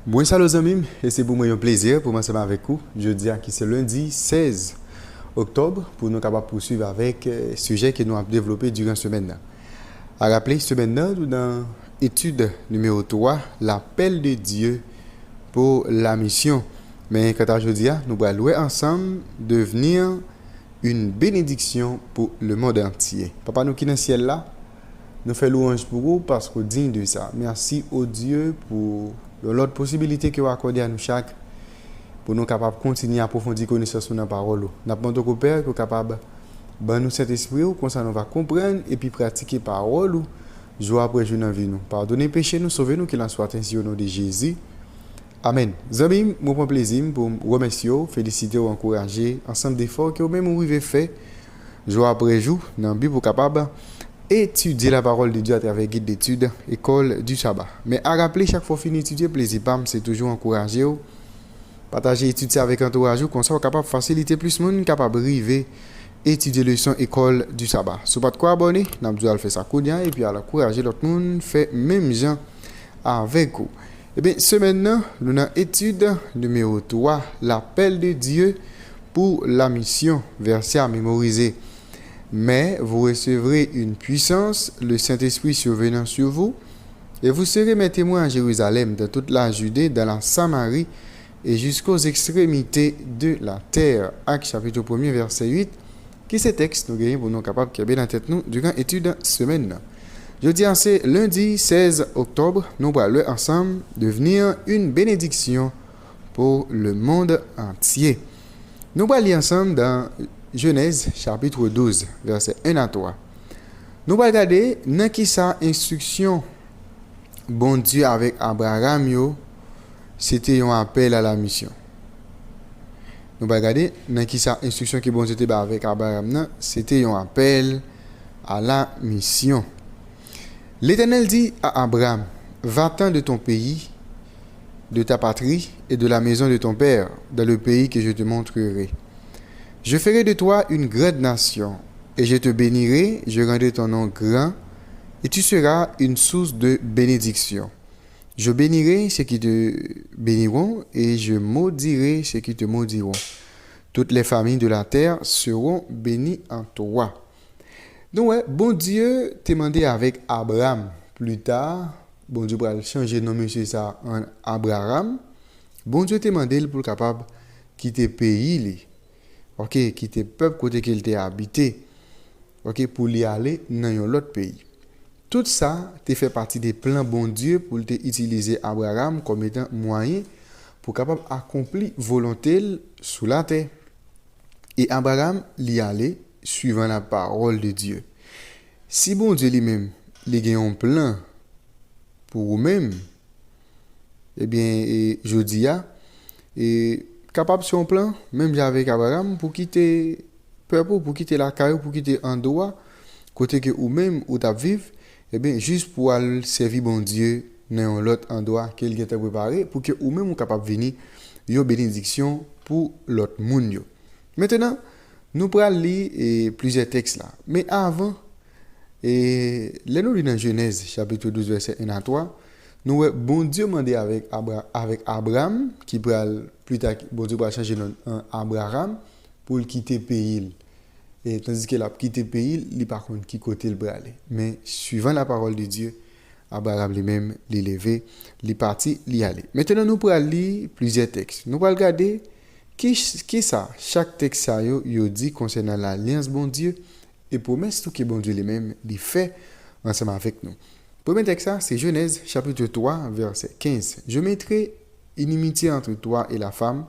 Bon salut les amis, et c'est pour moi un plaisir pour m'ensemble avec vous. Je dis que c'est lundi 16 octobre pour nous capables poursuivre avec le sujet que nous avons développé durant la semaine. À rappeler, semaine nous dans étude numéro 3, l'appel de Dieu pour la mission. Mais quand aujourd'hui, nous allons louer ensemble devenir une bénédiction pour le monde entier. Papa nous qui est dans le ciel là, nous faisons louange pour vous parce que digne de ça. Merci au Dieu pour l'autre possibilité que vous accordez à nous chaque pour nous capables de continuer à approfondir connaissance de la parole. Nous demandons au Père que capable de nous cet esprit comme ça nous va comprendre et puis pratiquer la parole jour après jour dans la vie nous. Pardonnez péché nous, sauvez nous qu'il en soit ainsi au nom de Jésus. Amen. Zami, moi prend plaisir pour remercier, féliciter ou encourager ensemble d'efforts que vous-même vous avez fait jour après jour dans la Bible pour capable étudier la parole de Dieu à travers guide d'études, école du sabbat. Mais à rappeler, chaque fois fini étudier, plaisir pam, c'est toujours encourager, partager étudier avec entourage, comme ça, capable de faciliter plus de monde, capable de arriver étudier leçon école du sabbat. Si vous pas de quoi abonner, nous allons faire ça coudia et puis à encourager l'autre monde fait même gens avec vous. Eh bien, ce maintenant, nous avons étude numéro 3, l'appel de Dieu pour la mission, verset à mémoriser. Mais vous recevrez une puissance, le Saint-Esprit survenant sur vous, et vous serez mes témoins à Jérusalem, dans toute la Judée, dans la Samarie, et jusqu'aux extrémités de la terre. Actes chapitre 1er, verset 8, qui c'est texte nous gagnons pour nous capables de bien en tête nous durant l'étude semaine. Je dis c'est lundi 16 octobre, nous allons ensemble devenir une bénédiction pour le monde entier. Nous allons lire ensemble dans Genèse chapitre 12, verset 1 à 3. Nous allons regarder dans qui sa instruction bon Dieu avec Abraham, c'était un appel à la mission. Nous allons regarder dans qui sa instruction que bon Dieu était avec Abraham, c'était un appel à la mission. L'Éternel dit à Abraham, va-t'en de ton pays, de ta patrie et de la maison de ton père, dans le pays que je te montrerai. Je ferai de toi une grande nation, et je te bénirai, je rendrai ton nom grand, et tu seras une source de bénédiction. Je bénirai ceux qui te béniront, et je maudirai ceux qui te maudiront. Toutes les familles de la terre seront bénies en toi. Donc, bon Dieu t'a demandé avec Abraham. Plus tard, bon Dieu va changer le nom de ça en Abraham. Bon Dieu t'a demandé pour capable quitter le pays. OK, quitter le peuple côté qu'il était habité. OK, pour y aller dans un autre pays. Tout ça, te fait partie des plans bon Dieu pour utiliser Abraham comme étant moyen pour capable accomplir volonté sous la terre. Et Abraham y allait suivant la parole de Dieu. Si bon Dieu lui-même, il a un plan pour vous-même, eh bien, je dis et capable sur un plan, même avec Abraham, pour quitter peuple, pour quitter la caille, pour quitter endroit, côté que ou même où tu vivre, eh bien, juste pour aller servir bon Dieu dans l'autre endroit qu'il a préparé, pour que ou même ou capable de venir, une bénédiction pour l'autre monde. Maintenant, nous allons lire plusieurs textes là. Mais avant, nous lisons dans Genèse, chapitre 12, verset 1 à 3, nous bon Dieu demandé avec Abraham, qui plus tard, bon Dieu va changer le nom en Abraham, pour quitter le pays. Et tandis qu'il a quitté le pays, il par contre qui côté le aller. Mais suivant la parole de Dieu, Abraham lui-même, il levé, il parti, il aller. Maintenant, nous allons lire plusieurs textes. Nous allons regarder qui ça, chaque texte ça yo dit concernant l'alliance bon Dieu et promesse tout que bon Dieu lui-même il fait ensemble avec nous. Premier texte ça, c'est Genèse chapitre 3 verset 15. Je mettrai inimitié entre toi et la femme,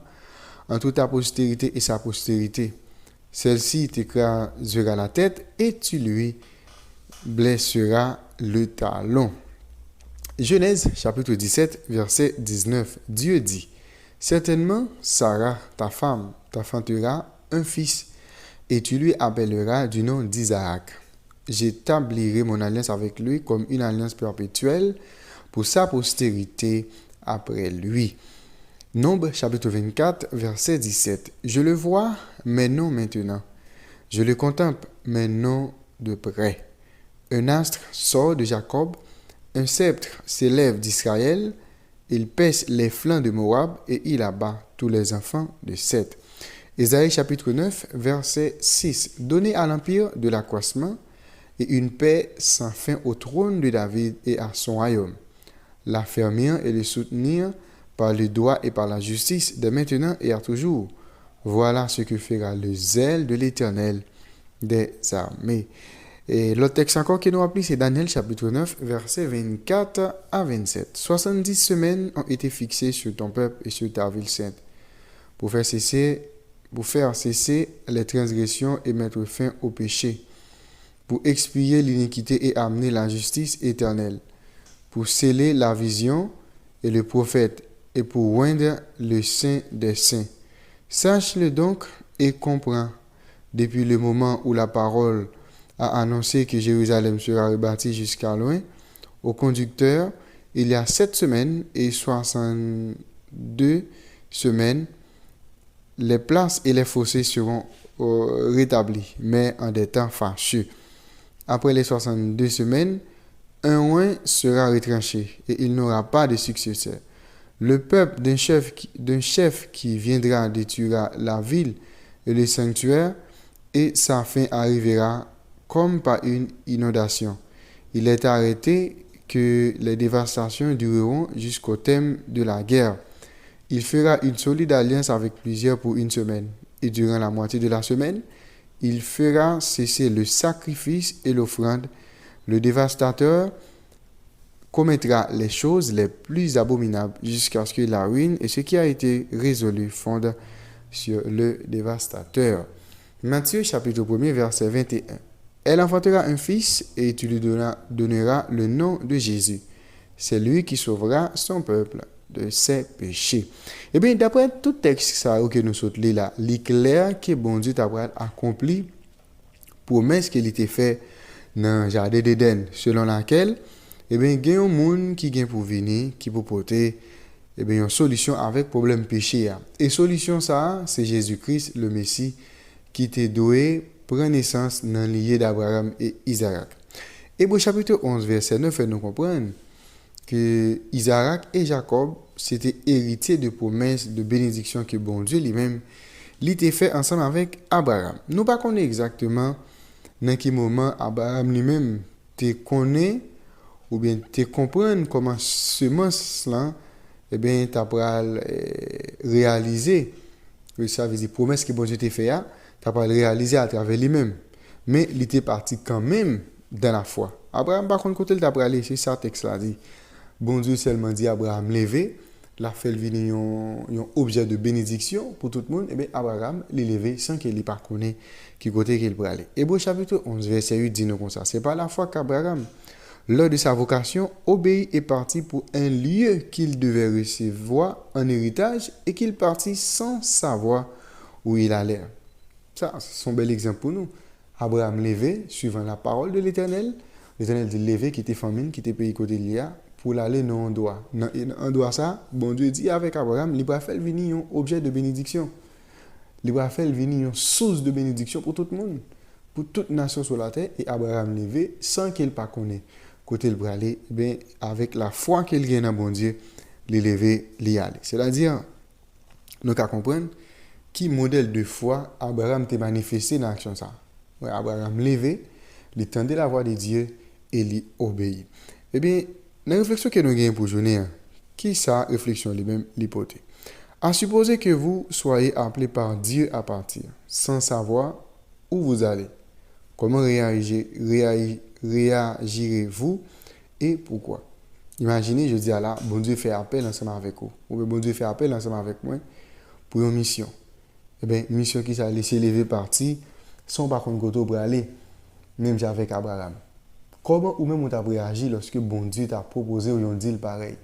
entre ta postérité et sa postérité. Celle-ci t'écrasera la tête et tu lui blesseras le talon. Genèse chapitre 17 verset 19. Dieu dit: certainement, Sarah, ta femme, t'enfantera un fils, et tu lui appelleras du nom d'Isaac. J'établirai mon alliance avec lui comme une alliance perpétuelle pour sa postérité après lui. Nombre chapitre 24, verset 17. Je le vois, mais non maintenant. Je le contemple, mais non de près. Un astre sort de Jacob, un sceptre s'élève d'Israël, Il pèse les flancs de Moab et il abat tous les enfants de Seth. Ésaïe chapitre 9, verset 6. Donnez à l'empire de l'accroissement et une paix sans fin au trône de David et à son royaume. L'affermir et le soutenir par le droit et par la justice de maintenant et à toujours. Voilà ce que fera le zèle de l'Éternel des armées. Et l'autre texte encore qui nous applique, c'est Daniel chapitre 9, versets 24 à 27. 70 semaines ont été fixées sur ton peuple et sur ta ville sainte pour faire cesser les transgressions et mettre fin au péché, pour expier l'iniquité et amener la justice éternelle, pour sceller la vision et le prophète, et pour oindre le saint des saints. Sache-le donc et comprends, depuis le moment où la parole a annoncé que Jérusalem sera rebâtie jusqu'à loin, au conducteur, il y a 7 semaines et 62 semaines, les places et les fossés seront rétablis, mais en des temps fâcheux. Après les 62 semaines, un oin sera retranché et il n'aura pas de successeur. Le peuple d'un chef qui viendra détruira la ville et le sanctuaire, et sa fin arrivera comme par une inondation. Il est arrêté que les dévastations dureront jusqu'au terme de la guerre. Il fera une solide alliance avec plusieurs pour une semaine. Et durant la moitié de la semaine, il fera cesser le sacrifice et l'offrande. Le dévastateur commettra les choses les plus abominables jusqu'à ce que la ruine et ce qui a été résolu fondent sur le dévastateur. Matthieu chapitre 1, verset 21. Elle enfantera un fils et tu lui donneras le nom de Jésus. C'est lui qui sauvera son peuple de ses péchés. Eh bien, d'après tout texte ça que nous sommes là, il est clair que bon Dieu t'a accompli promesse qu'il était fait dans le jardin d'Éden, selon laquelle, eh bien, il y a un monde qui vient pour venir, qui peut porter une solution avec problème péché. Et solution ça, c'est Jésus-Christ, le Messie, qui était doué prend naissance dans le lieu d'Abraham et Isaac. Hébreux chapitre 11, verset 9, nous comprenons que Isaac et Jacob, c'était héritiers de promesses de bénédiction que bon Dieu lui-même l'était fait ensemble avec Abraham. Nous ne connaissons pas exactement dans quel moment Abraham lui-même te connaît ou bien te comprendre comment semence-là, eh bien, tu as réalisé. Ça veut dire promesse que bon Dieu t'a fait, tu as réalisé à travers lui-même. Mais il était parti quand même dans la foi. Abraham, par contre, côté il t'a aller, c'est ça le texte là dit. Bon Dieu seulement dit Abraham levé, l'a fait venir un objet de bénédiction pour tout le monde. Et bien Abraham l'a levé sans qu'il pas connaît qui côté qu'il peut aller. Hébreux chapitre 11 verset 8 dit nous comme ça. C'est pas la foi qu'Abraham, lors de sa vocation, obéit et partit pour un lieu qu'il devait recevoir en héritage et qu'il partit sans savoir où il allait. Ça, c'est un bel exemple pour nous. Abraham levé, suivant la parole de l'Éternel. L'Éternel dit levé, qui était famine, qui était pays côté l'IA, pour l'aller dans un doigt. Dans un doigt ça, bon Dieu dit avec Abraham, il va faire venir un objet de bénédiction. Il va faire venir une source de bénédiction pour tout le monde, pour toute nation sur la terre. Et Abraham levé sans qu'il pas connaisse côté le bras aller, bien avec la foi qu'il gagne dans bon Dieu, il levé, il aller. C'est-à-dire, nous qu'à comprendre qui modèle de foi Abraham t'a manifesté dans l'action ça. Ouais, Abraham levé, il tendait la voix de Dieu et il obéit. Eh bien, la réflexion que nous gagnons pour journée, qui ça réflexion lui-même l'hypothèse. À supposer que vous soyez appelé par Dieu à partir, sans savoir où vous allez, comment réagirez-vous et pourquoi? Imaginez, je dis à là, bon Dieu fait appel ensemble avec vous, ou bien bon Dieu fait appel ensemble avec moi pour une mission. Eh bien, une mission qui s'est laissé lever parti, sans par contre côté pour aller, même avec Abraham. Comment ou même on t'a réagi lorsque bon Dieu t'a proposé ou un deal pareil?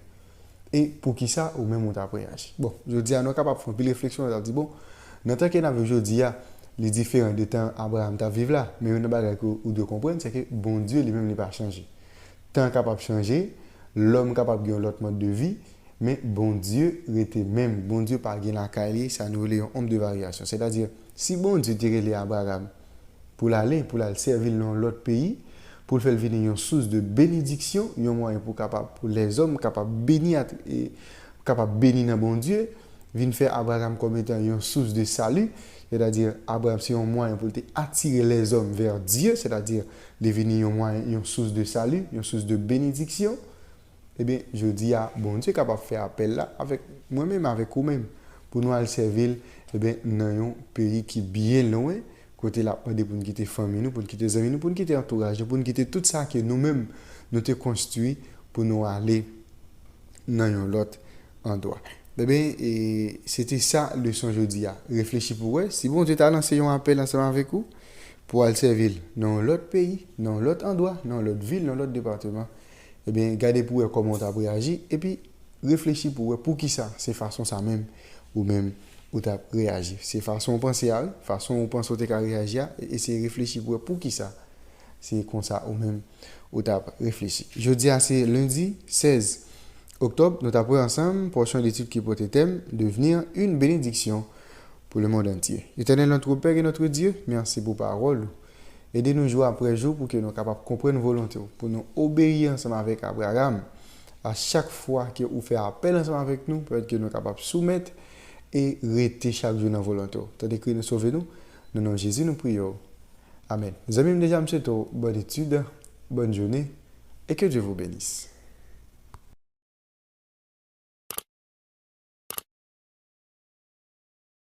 Et pour qui ça ou même on t'a réagi? Bon, je dis à nous capable de faire une réflexion, on a dit bon, dans tant qu'on avait aujourd'hui les différents des temps Abraham t'a vivre là, mais une chose ou de comprendre c'est que bon Dieu lui-même n'est pas changé. Tant capable de changer, l'homme capable de l'autre mode de vie, mais bon Dieu était même bon Dieu pas gain la caille, ça nous relève un de variation. C'est-à-dire si bon Dieu dirait les Abraham pour aller servir dans l'autre pays, pour le faire venir une source de bénédiction, un moyen pour les hommes capables de bénir et capables de bénir dans bon Dieu, vient faire Abraham comme étant une source de salut, c'est-à-dire Abraham c'est un moyen pour attirer les hommes vers Dieu, c'est-à-dire devenir un moyen, une source de salut, une source de bénédiction. Eh bien, je dis à bon Dieu capable de faire appel là avec moi-même, avec vous-même, pour nous aller servir dans un pays qui est bien loin, côté là, pour nous quitter famille, pour nous quitter amis, pour nous quitter entourage, pour nous quitter tout ça que nous-mêmes nous avons construit pour nous aller dans un autre endroit. Eh bien, c'était ça le leçon jeudi. Réfléchis pour eux. Si bon Dieu t'a lancé un appel ensemble avec vous, pour aller servir dans l'autre pays, dans l'autre endroit, dans l'autre ville, dans l'autre département, eh bien, gardez pour eux comment tu as réagi et puis réfléchis pour eux pour qui ça, c'est façon ça même ou même où tu as réagi. C'est façon penser à eux, façon où pense que tu as réagi et c'est réfléchir pour eux pour qui ça. C'est comme ça ou même où tu as réfléchi. Jeudi, c'est lundi 16 octobre, nous avons ensemble portion d'études qui porte le thème devenir une bénédiction pour le monde entier. Éternel notre Père et notre Dieu, merci pour parole. Aidez-nous jour après jour pour que nous soyons capables de comprendre nos volontés, pour nous obéir ensemble avec Abraham. À chaque fois que vous faites appel ensemble avec nous, pour que nous soyons capables de soumettre et rester chaque jour dans la volonté. Tandis que nous sauvez-nous, dans le nom de Jésus, nous prions. Amen. Mes amis, déjà, bonne étude, bonne journée et que Dieu vous bénisse.